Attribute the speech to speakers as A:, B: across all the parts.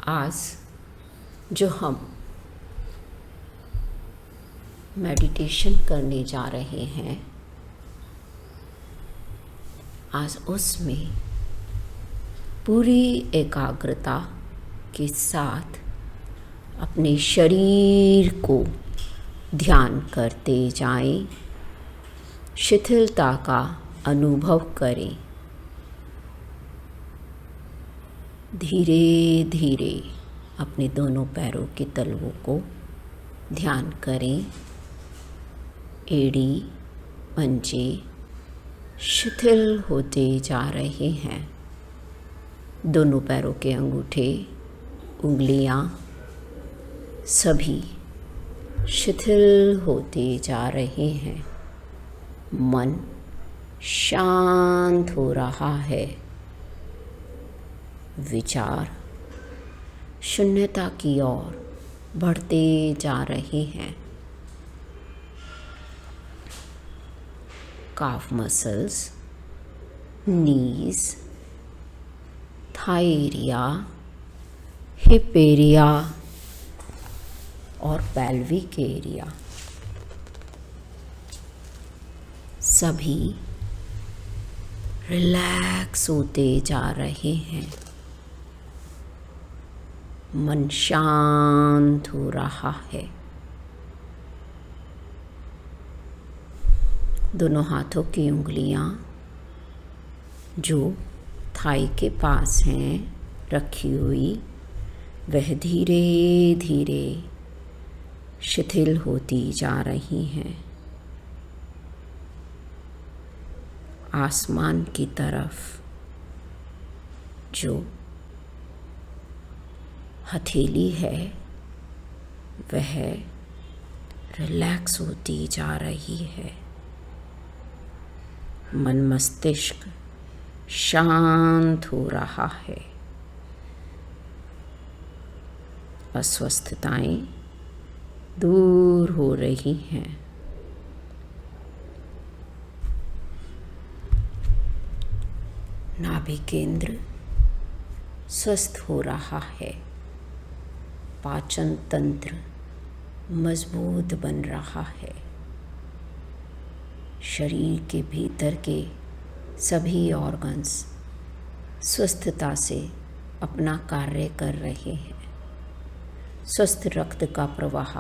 A: आज जो हम मेडिटेशन करने जा रहे हैं, आज उसमें पूरी एकाग्रता के साथ अपने शरीर को ध्यान करते जाएं, शिथिलता का अनुभव करें। धीरे धीरे अपने दोनों पैरों के तलवों को ध्यान करें। एड़ी पंजे शिथिल होते जा रहे हैं। दोनों पैरों के अंगूठे, उंगलियां सभी शिथिल होते जा रहे हैं। मन शांत हो रहा है। विचार शून्यता की ओर बढ़ते जा रहे हैं। काफ मसल्स, नीज, थाई एरिया, हिप एरिया और पेल्विक एरिया सभी रिलैक्स होते जा रहे हैं। मन शांत हो रहा है। दोनों हाथों की उंगलियां जो थाई के पास हैं रखी हुई, वह धीरे धीरे शिथिल होती जा रही हैं। आसमान की तरफ जो हथेली है वह रिलैक्स होती जा रही है। मन मस्तिष्क शांत हो रहा है। अस्वस्थताएं दूर हो रही हैं। नाभि केंद्र स्वस्थ हो रहा है। पाचन तंत्र मजबूत बन रहा है। शरीर के भीतर के सभी ऑर्गन्स स्वस्थता से अपना कार्य कर रहे हैं। स्वस्थ रक्त का प्रवाह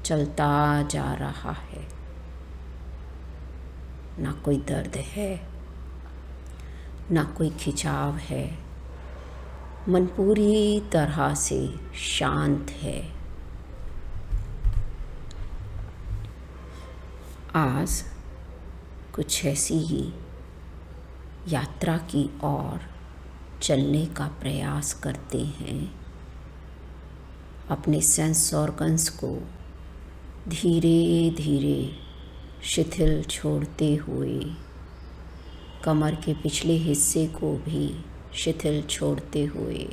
A: चलता जा रहा है। ना कोई दर्द है, ना कोई खिंचाव है। मन पूरी तरह से शांत है। आज कुछ ऐसी ही यात्रा की ओर चलने का प्रयास करते हैं। अपने सेंस ऑर्गन्स को धीरे धीरे शिथिल छोड़ते हुए, कमर के पिछले हिस्से को भी शिथिल छोड़ते हुए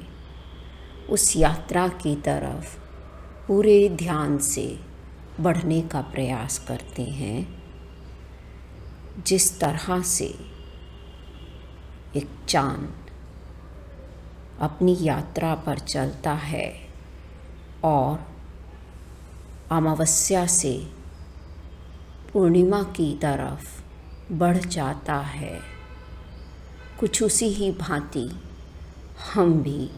A: उस यात्रा की तरफ पूरे ध्यान से बढ़ने का प्रयास करते हैं। जिस तरह से एक चांद अपनी यात्रा पर चलता है और अमावस्या से पूर्णिमा की तरफ बढ़ जाता है, कुछ उसी ही भांति हम भी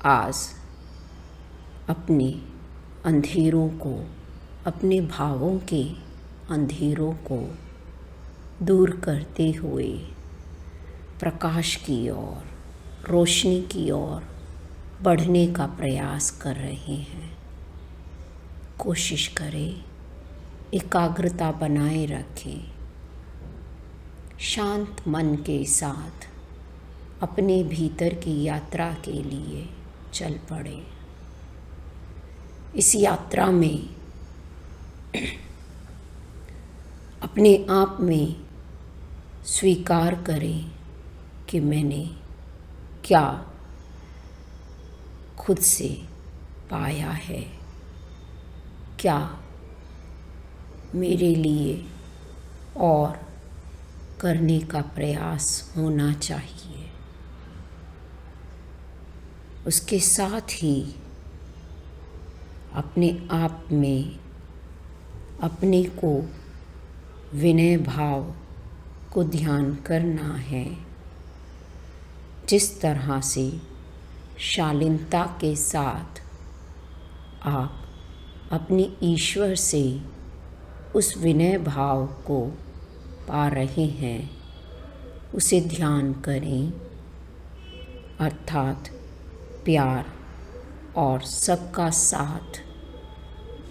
A: आज अपने अंधेरों को, अपने भावों के अंधेरों को दूर करते हुए प्रकाश की ओर, रोशनी की ओर बढ़ने का प्रयास कर रहे हैं। कोशिश करें, एकाग्रता बनाए रखें। शांत मन के साथ अपने भीतर की यात्रा के लिए चल पड़े। इस यात्रा में अपने आप में स्वीकार करें कि मैंने क्या खुद से पाया है, क्या मेरे लिए और करने का प्रयास होना चाहिए। उसके साथ ही अपने आप में अपने को विनय भाव को ध्यान करना है। जिस तरह से शालीनता के साथ आप अपने ईश्वर से उस विनय भाव को पा रहे हैं, उसे ध्यान करें। अर्थात प्यार और सबका साथ,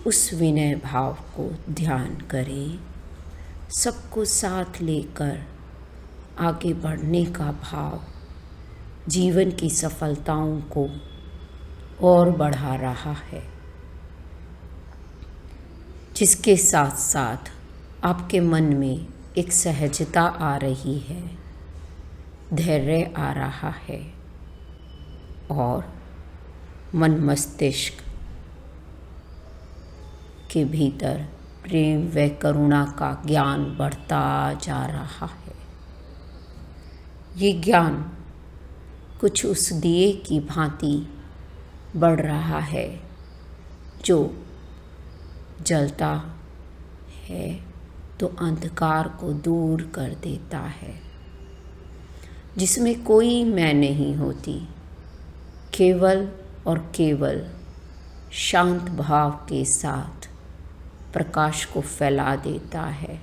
A: उस विनय भाव को ध्यान करें। सबको साथ लेकर आगे बढ़ने का भाव जीवन की सफलताओं को और बढ़ा रहा है, जिसके साथ साथ आपके मन में एक सहजता आ रही है, धैर्य आ रहा है और मन मस्तिष्क के भीतर प्रेम व करुणा का ज्ञान बढ़ता जा रहा है। ये ज्ञान कुछ उस दिए की भांति बढ़ रहा है जो जलता है तो अंधकार को दूर कर देता है, जिसमें कोई मैं नहीं होती, केवल और केवल शांत भाव के साथ प्रकाश को फैला देता है।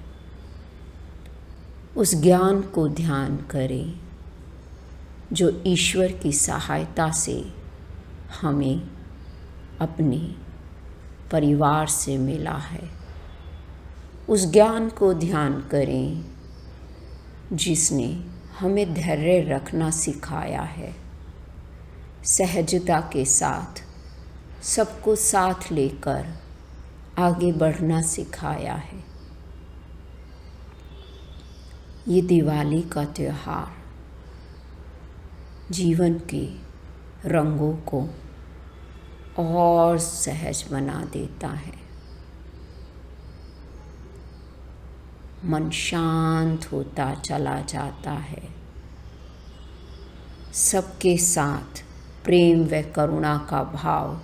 A: उस ज्ञान को ध्यान करें जो ईश्वर की सहायता से हमें अपने परिवार से मिला है। उस ज्ञान को ध्यान करें जिसने हमें धैर्य रखना सिखाया है, सहजता के साथ सबको साथ लेकर आगे बढ़ना सिखाया है। ये दिवाली का त्योहार जीवन के रंगों को और सहज बना देता है। मन शांत होता चला जाता है। सबके साथ प्रेम व करुणा का भाव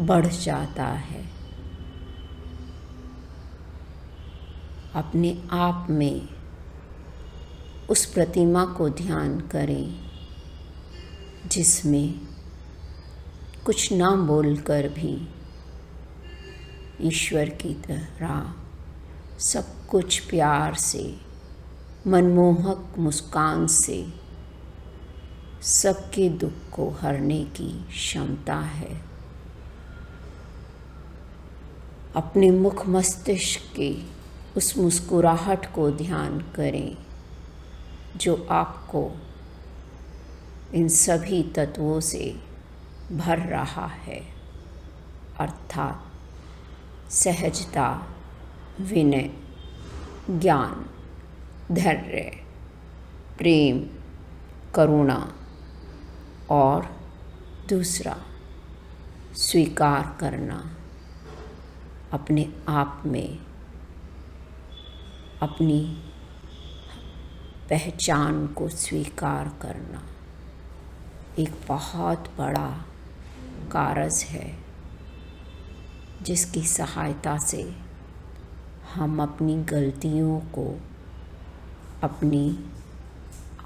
A: बढ़ जाता है। अपने आप में उस प्रतिमा को ध्यान करें जिसमें कुछ ना बोलकर भी ईश्वर की तरह सब कुछ प्यार से, मनमोहक मुस्कान से सबके दुख को हरने की क्षमता है। अपने मुख मस्तिष्क की उस मुस्कुराहट को ध्यान करें जो आपको इन सभी तत्वों से भर रहा है, अर्थात सहजता, विनय, ज्ञान, धैर्य, प्रेम, करुणा और दूसरा स्वीकार करना। अपने आप में अपनी पहचान को स्वीकार करना एक बहुत बड़ा कारज है, जिसकी सहायता से हम अपनी गलतियों को, अपनी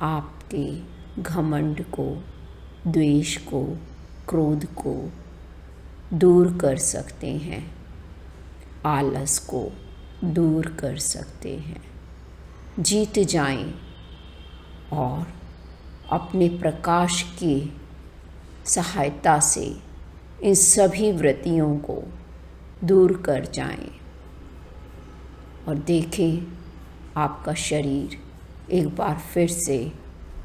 A: आप के घमंड को, द्वेष को, क्रोध को दूर कर सकते हैं, आलस को दूर कर सकते हैं, जीत जाएं और अपने प्रकाश की सहायता से इन सभी वृत्तियों को दूर कर जाएं और देखें आपका शरीर एक बार फिर से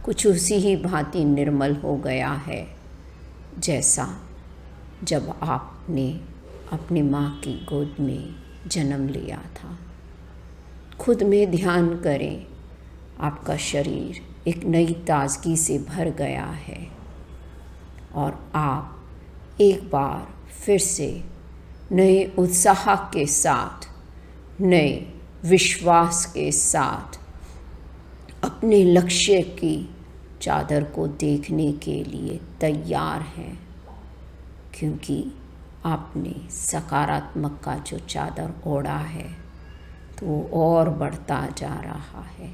A: कुछ उसी ही भांति निर्मल हो गया है जैसा जब आपने अपनी माँ की गोद में जन्म लिया था। खुद में ध्यान करें, आपका शरीर एक नई ताजगी से भर गया है और आप एक बार फिर से नए उत्साह के साथ, नए विश्वास के साथ अपने लक्ष्य की चादर को देखने के लिए तैयार हैं, क्योंकि आपने सकारात्मक का जो चादर ओढ़ा है तो वो और बढ़ता जा रहा है,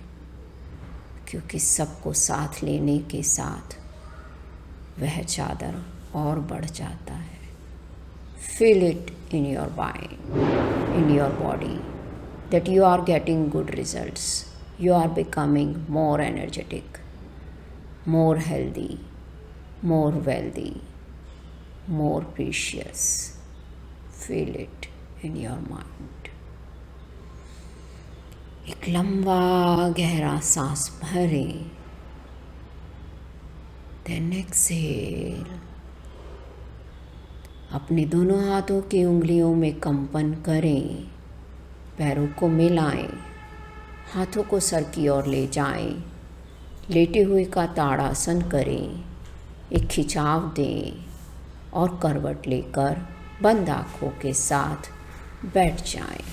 A: क्योंकि सबको साथ लेने के साथ वह चादर और बढ़ जाता है। Feel it in your mind, in your body, that you are getting good results. You are becoming more energetic, more healthy, more wealthy, more precious. Feel it in your mind. एक लंबा गहरा सांस भरें, then exhale. अपने दोनों हाथों की उंगलियों में कंपन करें, पैरों को मिलाएं, हाथों को सर की ओर ले जाएं, लेटे हुए का ताड़ासन करें, एक खिंचाव दें और करवट लेकर बंद आँखों के साथ बैठ जाएं।